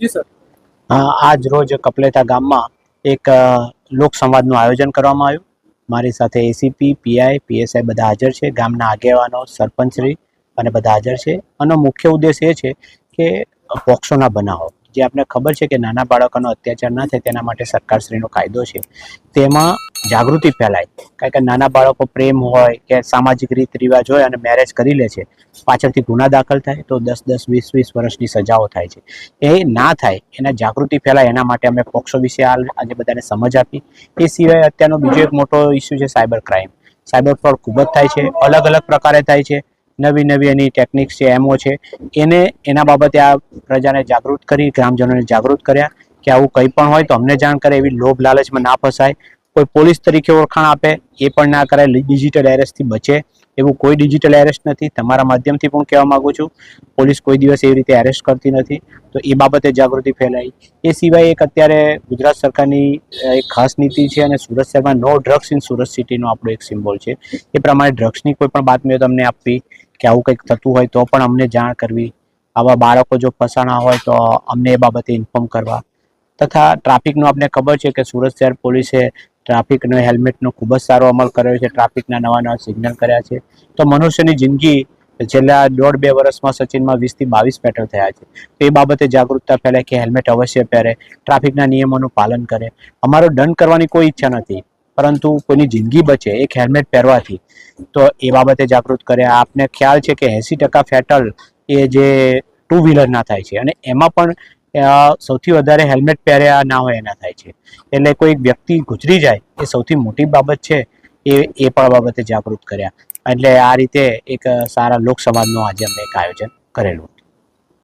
જી sir. આજ રોજ કપલેતા ગામમાં એક લોકસંવાદનું આયોજન કરવામાં આવ્યું। મારી સાથે એસીપી, પીઆઈ, પીએસઆઈ બધા હાજર છે, ગામના આગેવાનો, સરપંચશ્રી અને બધા હાજર છે। આનો મુખ્ય ઉદ્દેશ એ છે કે પોક્સોના બનાવો, જે આપણે ખબર છે કે નાના બાળકોનો અત્યાચાર ના થાય તેના માટે સરકારશ્રીનો કાયદો છે, તેમાં જાગૃતિ ફેલાય। કારણ કે નાના બાળકો પ્રેમ હોય કે સામાજિક રીત રિવાજ હોય અને મેરેજ કરી લે છે, પાછળથી ગુના દાખલ થાય તો 10-10, 20-20 વર્ષની સજાઓ થાય છે। એ ના થાય એના જાગૃતિ ફેલાય એના માટે અમે પોક્સો વિશે આજે બધાને સમજ આપી। એ સિવાય અત્યારનો બીજો એક મોટો ઇસ્યુ છે સાયબર ક્રાઇમ। સાયબર ફ્રોડ ખૂબ જ થાય છે, અલગ અલગ પ્રકારે થાય છે, નવી નવી એની ટેકનિક્સ છે, એમઓ છે, એના બાબતે આ પ્રજાને જાગૃત કરી, ગ્રામજનોને જાગૃત કર્યા કે આવું કંઈ પણ હોય તો અમને જાણ કરે, એવી લોભ લાલચમાં ના ફસાય, કોઈ પોલીસ તરીકે ઓળખાણ આપે એ પણ ના કરાય, ડિજિટલ એરેસ્ટથી બચે। એવું કોઈ ડિજિટલ એરેસ્ટ નથી, તમારા માધ્યમથી પણ કહેવા માંગુ છું, પોલીસ કોઈ દિવસ એવી રીતે એરેસ્ટ કરતી નથી, તો એ બાબતે જાગૃતિ ફેલાઈ। એ સિવાય એક અત્યારે ગુજરાત સરકારની એક ખાસ નીતિ છે અને સુરત શહેરમાં નો ડ્રગ્સ ઇન સુરત સિટીનો આપણો એક સિમ્બોલ છે। એ પ્રમાણે ડ્રગ્સની કોઈ પણ બાતમીઓ તમને આપવી કે આવું કંઈક થતું હોય તો પણ અમને જાણ કરવી, આવા બાળકો જો ફસાણા હોય તો અમને એ બાબતે ઇન્ફોર્મ કરવા। તથા ટ્રાફિકનો આપણે ખબર છે કે સુરત શહેર પોલીસે ટ્રાફિકનો હેલ્મેટનો ખૂબ જ સારો અમલ કર્યો છે, ટ્રાફિકના નવા નવા સિગ્નલ કર્યા છે। તો મનુષ્યની જિંદગી છેલ્લા 1.5-2 વર્ષમાં સચિનમાં 20 થી 22 મેટર થયા છે, તો એ બાબતે જાગૃતતા ફેલાય કે હેલ્મેટ અવશ્ય પહેરે, ટ્રાફિકના નિયમોનું પાલન કરે। અમારો દંડ કરવાની કોઈ ઈચ્છા નથી, પરંતુ કોઈની જિંદગી બચે એક હેલ્મેટ પહેરવાથી, તો એ બાબતે જાગૃત કર્યા। આપને ખ્યાલ છે કે 80% ફેટલ એ જે ટુ વ્હીલરના થાય છે અને એમાં પણ સૌથી વધારે હેલ્મેટ પહેર્યા ના હોય એના થાય છે, એટલે કોઈ વ્યક્તિ ગુજરી જાય એ સૌથી મોટી બાબત છે, એ પણ બાબતે જાગૃત કર્યા। એટલે આ રીતે એક સારા લોક સમાજનું આજે અમે એક આયોજન કરેલું।